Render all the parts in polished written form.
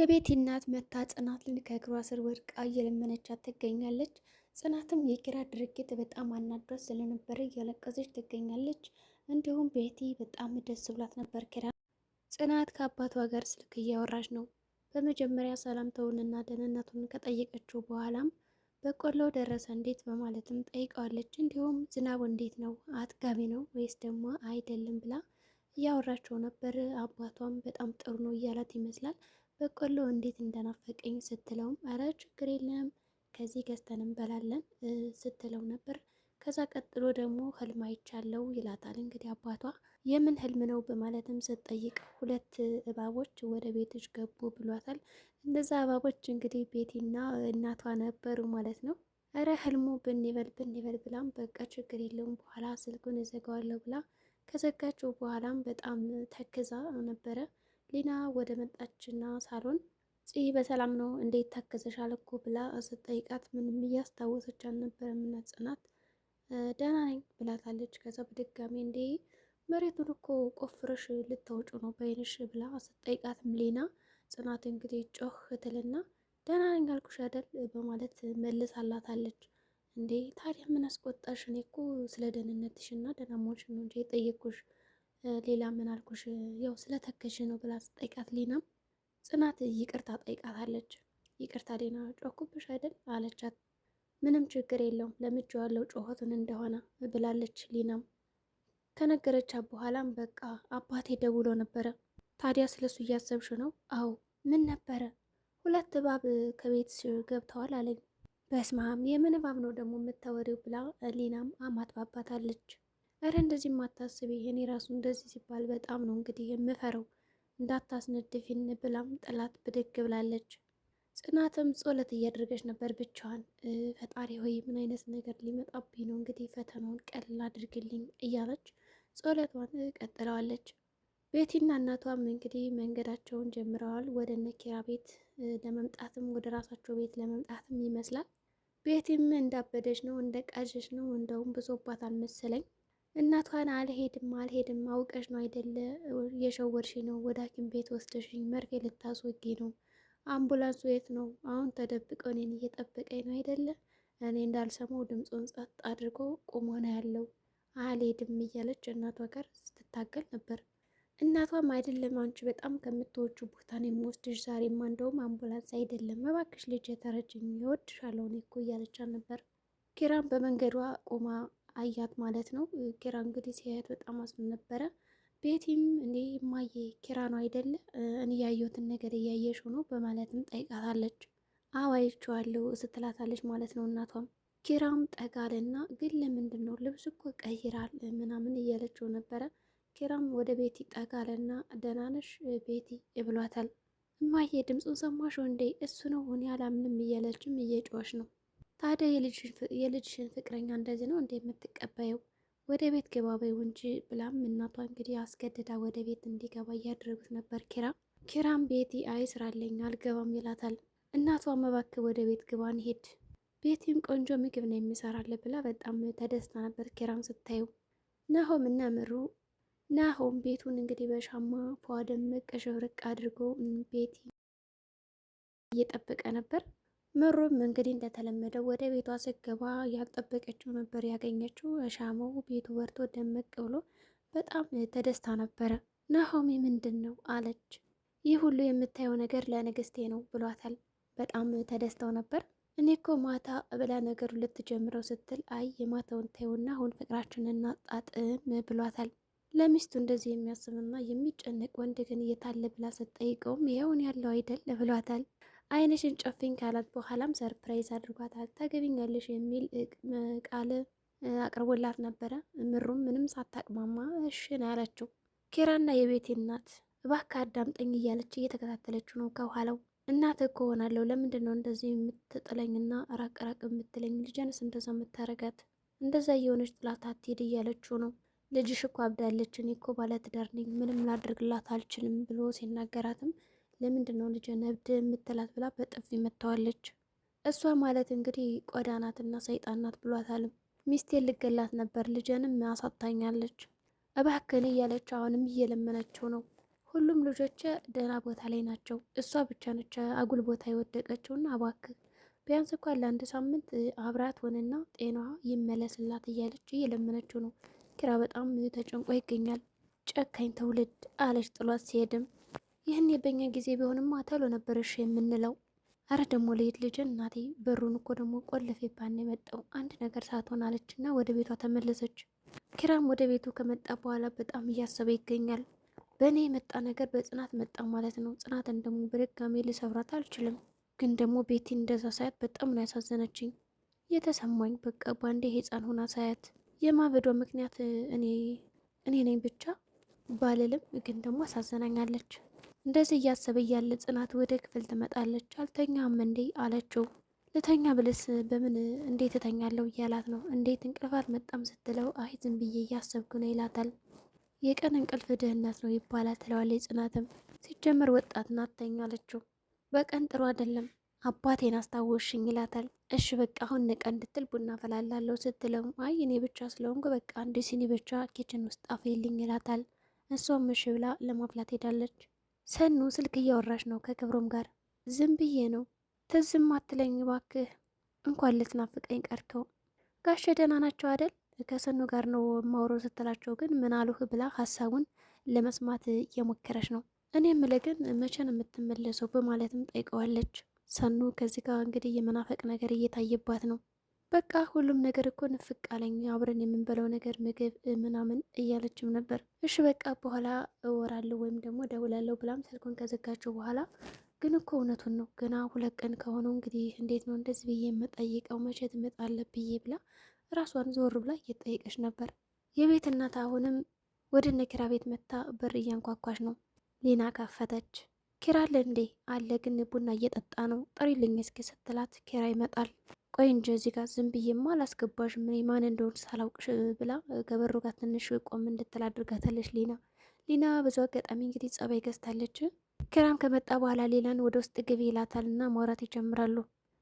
የቤቲ እናት መታ ጽናትን ከእግሯ ስር ወድቃ እየለመነቻት ትገኛለች። ጽናትም የኪራ ድርጊት በጣም አናዷት ስለነበረ እያለቀሰች ትገኛለች። እንዲሁም ቤቲ በጣም ደስ ብላት ነበር። ኪራ ጽናት ከአባቷ ጋር ስልክ እያወራች ነው። በመጀመሪያ ሰላምታውንና ደህንነቱን ከጠየቀችው በኋላም በቆሎ ደረሰ እንዴት በማለትም ጠይቀዋለች። እንዲሁም ዝናቡ እንዴት ነው አጥጋቢ ነው ወይስ ደግሞ አይደለም ብላ እያወራቸው ነበር። አባቷም በጣም ጥሩ ነው እያላት ይመስላል። በቆሎ እንዴት እንደናፈቀኝ ስትለውም አረ ችግር የለም ከዚህ ገዝተን እንበላለን ስትለው ነበር። ከዛ ቀጥሎ ደግሞ ህልም አይቻለው ይላታል። እንግዲህ አባቷ የምን ህልም ነው በማለትም ስትጠይቅ ሁለት እባቦች ወደ ቤትሽ ገቡ ብሏታል። እነዛ እባቦች እንግዲህ ቤቲና እናቷ ነበሩ ማለት ነው። እረ ህልሙ ብንበል ብላም በቃ ችግር የለውም በኋላ ስልኩን እዘጋዋለሁ ብላ ከዘጋችው በኋላም በጣም ተክዛ ነበረ። ሊና ወደ መጣችና ሳሎን ጽይ በሰላም ነው እንዴት ታከዘሻል እኮ ብላ ስትጠይቃት ምንም እያስታወሰች አልነበረም። እና ጽናት ደህና ነኝ ብላታለች። ከዛ በድጋሚ እንዴ መሬቱን እኮ ቆፍረሽ ልታወጩ ነው በይንሽ ብላ ስትጠይቃትም ሊና ጽናት እንግዲህ ጮህ ትልና ደህና ነኝ አልኩሽ አይደል በማለት መልሳላታለች። እንዴ ታዲያ ምን አስቆጣሽ? እኔ እኮ ስለ ደህንነትሽ እና ደህና መሆንሽ ነው እንጂ የጠየኩሽ ሌላ ምን አልኩሽ? ያው ስለተከሽ ነው ብላ ስጠይቃት ሊናም ጽናት ይቅርታ ጠይቃታለች። ይቅርታ ሊና ጮኩብሽ አይደል አለቻት። ምንም ችግር የለውም ለምጄዋለሁ ጮኸቱን እንደሆነ ብላለች። ሊናም ከነገረቻት በኋላም በቃ አባቴ ደውሎ ነበረ። ታዲያ ስለሱ እያሰብሽ ነው? አዎ ምን ነበረ? ሁለት እባብ ከቤት ገብተዋል አለኝ። በስማም የምን እባብ ነው ደግሞ የምታወሪው ብላ ሊናም አማትባባታለች። እረ እንደዚህ ማታስቢ እኔ ራሱ እንደዚህ ሲባል በጣም ነው እንግዲህ የምፈረው እንዳታስነድፊን ብላም ጥላት ብድግ ብላለች። ጽናትም ጸሎት እያደረገች ነበር ብቻዋን። ፈጣሪ ሆይ ምን አይነት ነገር ሊመጣብኝ ነው እንግዲህ ፈተናውን ቀልል አድርግልኝ እያለች ጸሎቷን ቀጥለዋለች። ቤቲና እናቷም እንግዲህ መንገዳቸውን ጀምረዋል። ወደ ነኪራ ቤት ለመምጣትም ወደ ራሳቸው ቤት ለመምጣትም ይመስላል። ቤቲም እንዳበደች ነው እንደቃዠች ነው እንደውም ብሶባታል መሰለኝ። እናቷን አልሄድም አውቀሽ ነው አይደለ የሸወርሽ ነው ወደ ሐኪም ቤት ወስደሽኝ መርፌ ልታስወጊ ነው። አምቡላንሱ የት ነው? አሁን ተደብቀው እኔን እየጠበቀኝ ነው አይደለ? እኔ እንዳልሰማው ድምፁን ጸጥ አድርጎ ቁሞ ነው ያለው። አልሄድም እያለች እናቷ ጋር ስትታገል ነበር። እናቷም አይደለም አንቺ በጣም ከምትወጁ ቦታ ነው የምወስድሽ ዛሬማ እንደውም አምቡላንስ አይደለም እባክሽ ልጅ የተረጅኝ እወድሻለሁ እኔ እኮ እያለቻት ነበር። ኪራም በመንገዷ ቆማ አያት ማለት ነው። ኪራ እንግዲህ ሲያያት በጣም አዝኖ ነበረ። ቤቲም እንዴ እማዬ ኪራ ነው አይደለ እኔ ያየሁትን ነገር እያየሽው ነው በማለትም ጠይቃታለች። አዎ አይቼዋለሁ ስትላታለች ማለት ነው እናቷም። ኪራም ጠጋልና ግን ለምንድን ነው ልብስ እኮ ቀይራል ምናምን እያለችው ነበረ። ኪራም ወደ ቤቲ ጠጋልና ደህና ነሽ ቤቲ ብሏታል። እማዬ ድምፁን ሰማሽው እንዴ እሱ ነው እኔ አላምንም እያለችም እየጮኸች ነው። ታዲያ የልጅሽን ፍቅረኛ እንደዚህ ነው እንደ የምትቀበየው? ወደ ቤት ግባ በይው እንጂ ብላም እናቷ እንግዲህ አስገድዳ ወደ ቤት እንዲገባ እያደረጉት ነበር። ኪራም ቤቲ አይ ስራለኝ አልገባም ይላታል። እናቷም እባክህ ወደ ቤት ግባን ሄድ ቤቲም ቆንጆ ምግብ ነው የሚሰራለ ብላ በጣም ተደስታ ነበር ኪራም ስታየው። ናሆም እና ምሩ ናሆም ቤቱን እንግዲህ በሻማ ፏ ደመቅ ሽብርቅ አድርጎ ቤቲ እየጠበቀ ነበር። ምሩም እንግዲህ እንደተለመደው ወደ ቤቷ ስገባ ያልጠበቀችው ነበር ያገኘችው። ሻማው ቤቱ በርቶ ደመቅ ብሎ በጣም ተደስታ ነበረ። ናሆሚ ምንድን ነው አለች። ይህ ሁሉ የምታየው ነገር ለንግስቴ ነው ብሏታል። በጣም ተደስተው ነበር። እኔ እኮ ማታ ብላ ነገሩ ልትጀምረው ስትል አይ የማታውን ታየውና አሁን ፍቅራችንን እናጣጥም ብሏታል። ለሚስቱ እንደዚህ የሚያስብና የሚጨነቅ ወንድ ግን እየታለ ብላ ስትጠይቀውም ይኸውን ያለው አይደል ብሏታል። አይንሽን ጨፍኝ ካላት በኋላም ሰርፕራይዝ አድርጓታል። ታገቢኛለሽ የሚል ቃል አቅርቦላት ነበረ። ምሩም ምንም ሳታቅማማ እሺ ነው ያለችው። ኪራና የቤቴ እናት እባክህ አዳምጠኝ እያለች እየተከታተለችው ነው ከኋላው። እናት እኮ ሆናለሁ ለምንድን ነው እንደዚህ የምትጥለኝና ራቅ ራቅ የምትለኝ? ልጅንስ እንደዛ የምታረጋት እንደዛ እየሆነች ጥላት አትሄድ እያለችው ነው። ልጅሽ እኮ አብዳለች፣ እኔ እኮ ባለትዳር ነኝ፣ ምንም ላድርግላት አልችልም ብሎ ሲናገራትም ለምንድን ነው ልጅን እብድ የምትላት ብላ በጥፊ መታዋለች። እሷ ማለት እንግዲህ ቆዳ ናትና ሰይጣን ናት ብሏታልም። ሚስቴን ልገላት ነበር ልጅንም አሳታኛለች እባክን እያለች አሁንም እየለመነችው ነው። ሁሉም ልጆች ደህና ቦታ ላይ ናቸው። እሷ ብቻ ነች አጉል ቦታ የወደቀችውና እባክህ ቢያንስ እንኳን ለአንድ ሳምንት አብራት ሆነና ጤናዋ ይመለስላት እያለች እየለመነችው ነው። ኪራ በጣም ተጨንቆ ይገኛል። ጨካኝ ትውልድ አለች ጥሏት ሲሄድም። ይህን በኛ ጊዜ ቢሆንማ ተሎ ነበረሽ የምንለው። አረ ደግሞ ልሂድ ልጅን እናቴ በሩን እኮ ደግሞ ቆልፌ ባን የመጣው አንድ ነገር ሳትሆን አለችና ወደ ቤቷ ተመለሰች። ኪራም ወደ ቤቱ ከመጣ በኋላ በጣም እያሰበ ይገኛል። በእኔ የመጣ ነገር በጽናት መጣ ማለት ነው። ጽናትን ደግሞ በድጋሜ ልሰብራት አልችልም። ግን ደግሞ ቤቲን እንደዛ ሳያት በጣም ነው ያሳዘነችኝ የተሰማኝ። በቃ ባንዴ ህፃን ሆና ሳያት የማበዷ ምክንያት እኔ ነኝ ብቻ ባልልም፣ ግን ደግሞ አሳዘናኛለች። እንደዚህ እያሰበ እያለ ጽናት ወደ ክፍል ትመጣለች። አልተኛም እንዴ አለችው። ልተኛ ብልስ በምን እንዴት እተኛለሁ እያላት ነው። እንዴት እንቅልፋት መጣም ስትለው አይ ዝም ብዬ እያሰብኩ ነው ይላታል። የቀን እንቅልፍ ድህነት ነው ይባላል ትለዋለች ጽናትም። ሲጀመር ወጣት ናት ተኛ አለችው። በቀን ጥሩ አይደለም አባቴን አስታወሽኝ ይላታል። እሺ በቃ አሁን ንቀ እንድትል ቡና ፈላላለሁ ስትለው አይ እኔ ብቻ ስለሆንኩ በቃ አንድ ሲኒ ብቻ ኪችን ውስጥ አፍይልኝ ይላታል። እሷም እሺ ብላ ለማፍላት ሄዳለች። ሰኑ ስልክ እያወራች ነው ከክብሮም ጋር። ዝም ብዬ ነው ትዝም አትለኝ ባክህ፣ እንኳን ልትናፍቀኝ ቀርተው። ጋሼ ደህና ናቸው አደል? ከሰኑ ጋር ነው ማውሮ ስትላቸው ግን ምን አሉህ ብላ ሀሳቡን ለመስማት እየሞከረች ነው። እኔ የምልህ ግን መቼ ነው የምትመለሰው በማለትም ጠይቀዋለች። ሰኑ ከዚህ ጋር እንግዲህ የመናፈቅ ነገር እየታየባት ነው። በቃ ሁሉም ነገር እኮ ንፍቅ አለኝ፣ አብረን የምንበለው ነገር ምግብ ምናምን እያለችም ነበር። እሺ በቃ በኋላ እወራለሁ ወይም ደግሞ ደውላለሁ ብላም ስልኩን ከዘጋቸው በኋላ ግን እኮ እውነቱን ነው ገና 2 ቀን ከሆነው እንግዲህ እንዴት ነው እንደዚህ ብዬ የምጠይቀው መቼ ትመጣለህ ብዬ ብላ ራሷን ዞር ብላ እየጠየቀች ነበር። የቤት እናት አሁንም ወደ እነ ኪራ ቤት መታ በር እያንኳኳች ነው። ሊና ከፈተች። ኪራ አለ እንዴ? አለ ግን ቡና እየጠጣ ነው ጥሪልኝ እስኪ ስትላት ኪራ ይመጣል። ቆይ እንጂ እዚህ ጋር ዝም ብዬማ አላስገባሽም እኔ ማን እንደሆን ሳላውቅሽ ብላ ከበሩ ጋር ትንሽ ቆም እንድትል አድርጋታለች ሊና ብዙ አጋጣሚ እንግዲህ ጸባይ ገዝታለች። ኪራም ከመጣ በኋላ ሌላን ወደ ውስጥ ግቢ ይላታል እና ማውራት ይጀምራሉ።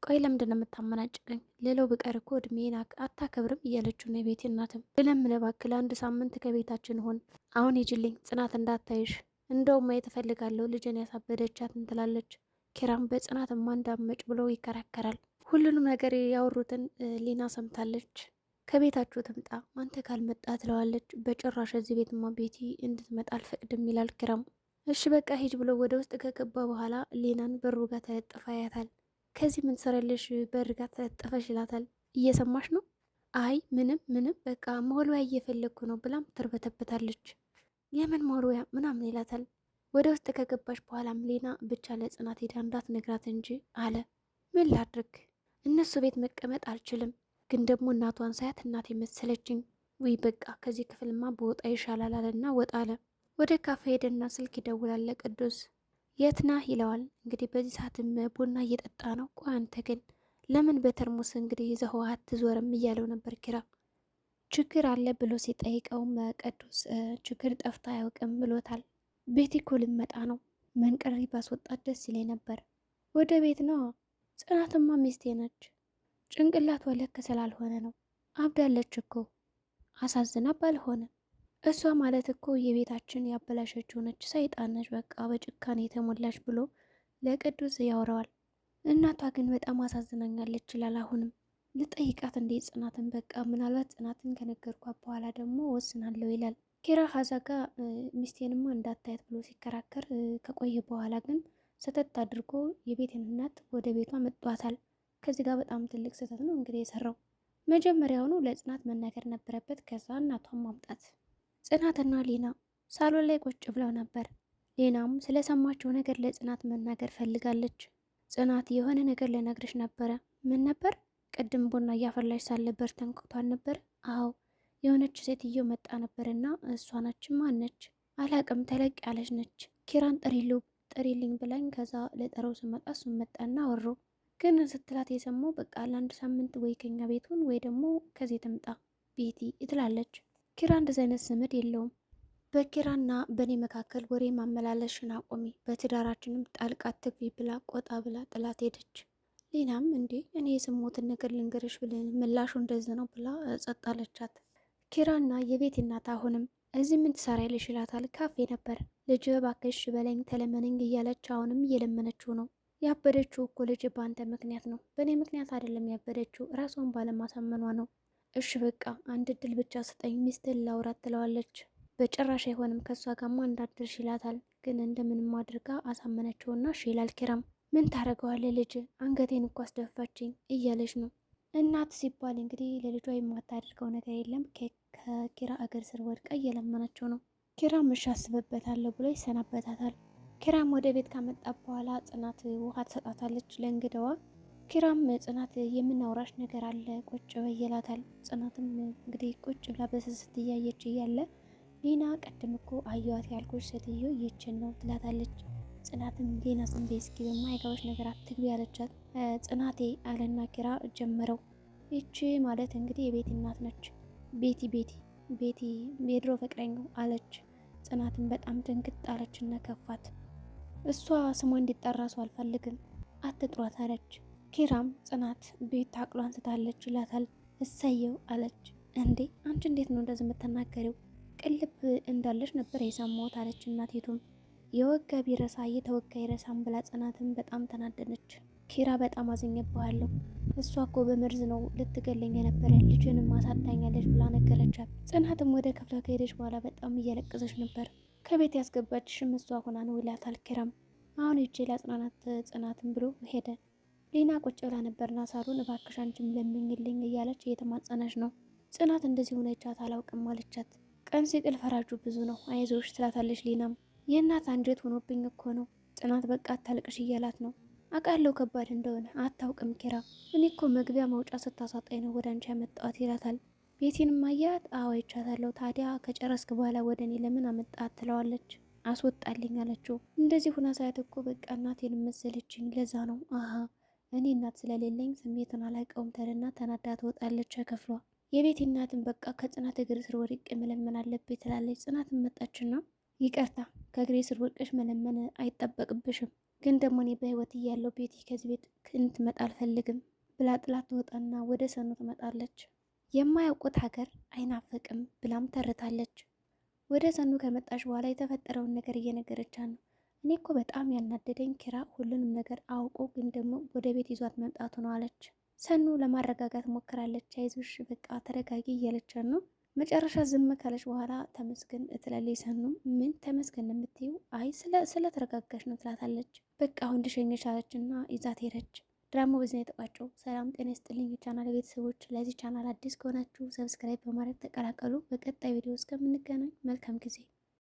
ቆይ ለምንድን ነው የምታመናጭቀኝ? ሌላው ብቀር እኮ እድሜን አታከብርም እያለችው ነው የቤት እናትም። ልለምን እባክህ ለአንድ ሳምንት ከቤታችን ሆን አሁን ሂጂልኝ ጽናት እንዳታይሽ፣ እንደውም ማየት እፈልጋለሁ ልጅን ያሳበደቻትን ትላለች። ኪራም በጽናትማ እንዳመጭ ብሎ ይከራከራል። ሁሉንም ነገር ያወሩትን ሊና ሰምታለች። ከቤታችሁ ትምጣ አንተ ካልመጣ ትለዋለች። በጭራሽ እዚህ ቤትማ ቤቲ እንድትመጣ አልፈቅድም ይላል ኪራም። እሺ በቃ ሂጅ ብሎ ወደ ውስጥ ከገባ በኋላ ሊናን በሩ ጋር ተለጥፋ ያያታል። ከዚህ ምን ትሰሪያለሽ በር ጋር ተለጠፈሽ ይላታል። እየሰማሽ ነው? አይ ምንም በቃ መወልወያ እየፈለግኩ ነው ብላም ትርበተበታለች። የምን መወልወያ ምናምን ይላታል። ወደ ውስጥ ከገባሽ በኋላም ሌና ብቻ ለጽናት ሄዳ እንዳትነግራት እንጂ አለ። ምን ላድርግ እነሱ ቤት መቀመጥ አልችልም፣ ግን ደግሞ እናቷን ሳያት እናቴ መሰለችኝ። ውይ በቃ ከዚህ ክፍልማ በወጣ ይሻላል አለና ወጣ አለ። ወደ ካፌ ሄደና ስልክ ይደውላል ቅዱስ። የት ነህ ይለዋል። እንግዲህ በዚህ ሰዓትም ቡና እየጠጣ ነው። ቆይ አንተ ግን ለምን በተርሙስ እንግዲህ ይዘህ አትዞርም እያለው ነበር ኪራ። ችግር አለ ብሎ ሲጠይቀውም ቅዱስ ችግር ጠፍቶ አያውቅም ብሎታል። ቤት እኮ ልመጣ ነው መንቀሪ ባስወጣት ደስ ይለኝ ነበር። ወደ ቤት ነው። ጽናትማ ሚስቴ ነች። ጭንቅላቷ ልክ ስላልሆነ ነው። አብዳለች እኮ አሳዝና ባልሆነ እሷ ማለት እኮ የቤታችን ያበላሸችው ነች፣ ሰይጣን ነች፣ በቃ በጭካኔ የተሞላች ብሎ ለቅዱስ ያወራዋል። እናቷ ግን በጣም አሳዝናኛለች ይላል። አሁንም ልጠይቃት እንዴ ጽናትን፣ በቃ ምናልባት ጽናትን ከነገርኳት በኋላ ደግሞ ወስናለሁ ይላል። ኪራ ሀዛጋ ሚስቴንማ እንዳታየት ብሎ ሲከራከር ከቆየ በኋላ ግን ሰተት አድርጎ የቤትን እናት ወደ ቤቷ መጧታል። ከዚህ ጋር በጣም ትልቅ ስህተት ነው እንግዲህ የሰራው። መጀመሪያውኑ ለጽናት መናገር ነበረበት፣ ከዛ እናቷን ማምጣት። ጽናትና ሊና ሳሎን ላይ ቁጭ ብለው ነበር። ሊናም ስለሰማችው ነገር ለጽናት መናገር ፈልጋለች። ጽናት የሆነ ነገር ልነግርሽ ነበረ። ምን ነበር? ቅድም ቡና እያፈላሽ ሳለ በር ተንኳኳ ነበር። አዎ የሆነች ሴትዮ መጣ ነበርና እሷ ነች። ማነች? አላቅም፣ ተለቅ ያለች ነች። ኪራን ጥሪልኝ ብላኝ ከዛ ለጠረው ስመጣ እሱን መጣና ወሮ ግን ስትላት የሰማው በቃ ለአንድ ሳምንት ወይ ከኛ ቤቱን ወይ ደግሞ ከዚህ ትምጣ ቤቲ ትላለች። ኪራ እንደዚህ አይነት ስምድ የለውም። በኪራና በእኔ መካከል ወሬ ማመላለሽን አቆሚ፣ በትዳራችንም ጣልቃ አትግቢ ብላ ቆጣ ብላ ጥላት ሄደች። ሊናም እንዴ እኔ የስሞትን ነገር ልንገርሽ ብለን ምላሹ እንደዚህ ነው ብላ ጸጣለቻት። ኪራና የቤት እናት አሁንም እዚህ ምን ትሰሪያለሽ ይላታል። ካፌ ነበር ልጅ እባክሽ በለኝ ተለመነኝ እያለች አሁንም እየለመነችው ነው። ያበደችው እኮ ልጅ በአንተ ምክንያት ነው፣ በእኔ ምክንያት አይደለም ያበደችው፣ ራሷን ባለማሳመኗ ነው። እሺ በቃ አንድ እድል ብቻ ስጠኝ፣ ሚስትህን ላውራት ትለዋለች። በጭራሽ አይሆንም ከእሷ ጋማ እንዳደርሽ ይላታል። ግን እንደምንም አድርጋ አሳመነችውና እሺ ይላል ኪራም። ምን ታደርገዋለህ ልጅ አንገቴን እኮ አስደፋችኝ እያለች ነው። እናት ሲባል እንግዲህ ለልጇ የማታደርገው ነገር የለም። ከኪራ እግር ስር ወድቃ እየለመነችው ነው። ኪራም እሺ አስብበታለሁ ብሎ ይሰናበታታል። ኪራም ወደ ቤት ካመጣ በኋላ ጽናት ውሃ ትሰጣታለች ለእንግዳዋ። ኪራም ጽናት የምናውራሽ ነገር አለ ቁጭ በይ ይላታል። ጽናትም እንግዲህ ቁጭ ብላ በስስት እያየች እያለ ሊና ቀድም እኮ አየዋት ያልኩሽ ሴትዮ ይችን ነው ትላታለች። ጽናትም ሊና ዝም በይ እስኪ በማይጋዎች ነገር አትግቢ ያለቻት። ጽናቴ አለና ኪራ ጀመረው። ይቺ ማለት እንግዲህ የቤቲ እናት ነች። ቤቲ የድሮ ፍቅረኛው አለች። ጽናትን በጣም ድንግጥ አለችና ከፋት። እሷ ስሟ እንዲጠራ ሰው አልፈልግም አትጥሯት አለች። ኪራም ጽናት ቤት አቅሏን ስታለች ይላታል። እሰየው አለች። እንዴ አንቺ እንዴት ነው እንደዚህ የምትናገሪው? ቅልብ እንዳለች ነበር የሰማሁት አለች እናቲቱም። የወጋ ቢረሳ የተወጋ ይረሳም ብላ ጽናትን በጣም ተናደነች። ኪራ በጣም አዝኜብሃለሁ፣ እሷ እኮ በመርዝ ነው ልትገለኝ የነበረ ልጅንም ማሳዳኛለች ብላ ነገረቻት። ጽናትም ወደ ክፍሏ ከሄደች በኋላ በጣም እያለቀሰች ነበር። ከቤት ያስገባችሽም እሷ ሆና ነው ይላታል ኪራም። አሁን እጄ ለጽናናት ጽናትን ብሎ ሄደ። ሊና ቁጭ ብላ ነበርና ሳሩን እባክሽ አንቺም ለምኝልኝ እያለች እየተማጸነች ነው። ጽናት እንደዚህ ሆነቻት አላውቅም አለቻት። ቀን ሲጥል ፈራጁ ብዙ ነው አይዞሽ ትላታለች። ሊናም የእናት አንጀት ሆኖብኝ እኮ ነው ጽናት በቃ አታልቅሽ እያላት ነው። አውቃለሁ ከባድ እንደሆነ አታውቅም ኪራ፣ እኔ እኮ መግቢያ መውጫ ስታሳጣኝ ነው ወደ አንቺ ያመጣኋት ይላታል። ቤቲንም አያት አዎ ይቻታለሁ፣ ታዲያ ከጨረስክ በኋላ ወደ እኔ ለምን አመጣት ትለዋለች። አስወጣልኝ አለችው። እንደዚህ ሁና ሳያት እኮ በቃ እናቴን መሰለችኝ ለዛ ነው። አሀ እኔ እናት ስለሌለኝ ስሜቱን አላውቀውም ተልና ተናዳ ትወጣለች ከክፍሏ። የቤቲ እናትን በቃ ከጽናት እግር ስር ወድቄ መለመን አለብኝ ትላለች። ጽናትን መጣችና ይቅርታ ከእግሬ ስር ወድቀሽ መለመን አይጠበቅብሽም፣ ግን ደግሞ እኔ በህይወት እያለሁ ቤቲ ከዚህ ቤት እንድትመጣ አልፈልግም ብላ ጥላት ትወጣና ወደ ሰኑ ትመጣለች። የማያውቁት ሀገር አይናፍቅም ብላም ተርታለች። ወደ ሰኑ ከመጣች በኋላ የተፈጠረውን ነገር እየነገረቻት ነው። እኔ እኮ በጣም ያናደደኝ ኪራ ሁሉንም ነገር አውቆ ግን ደግሞ ወደ ቤት ይዟት መምጣቱ ነው አለች። ሰኑ ለማረጋጋት ሞክራለች። አይዞሽ በቃ ተረጋጊ እያለቻት ነው። መጨረሻ ዝም ካለች በኋላ ተመስገን ትላለች። ሰኑ ምን ተመስገን የምትይው? አይ ስለ ተረጋጋሽ ነው ትላታለች። በቃ አሁን ልሸኝሽ አለችና ይዛት ሄደች። ድራማው በዚህ ነው የተቋጨው። ሰላም ጤና ይስጥልኝ የቻናል ቤተሰቦች። ለዚህ ቻናል አዲስ ከሆናችሁ ሰብስክራይብ በማድረግ ተቀላቀሉ። በቀጣይ ቪዲዮ እስከምንገናኝ መልካም ጊዜ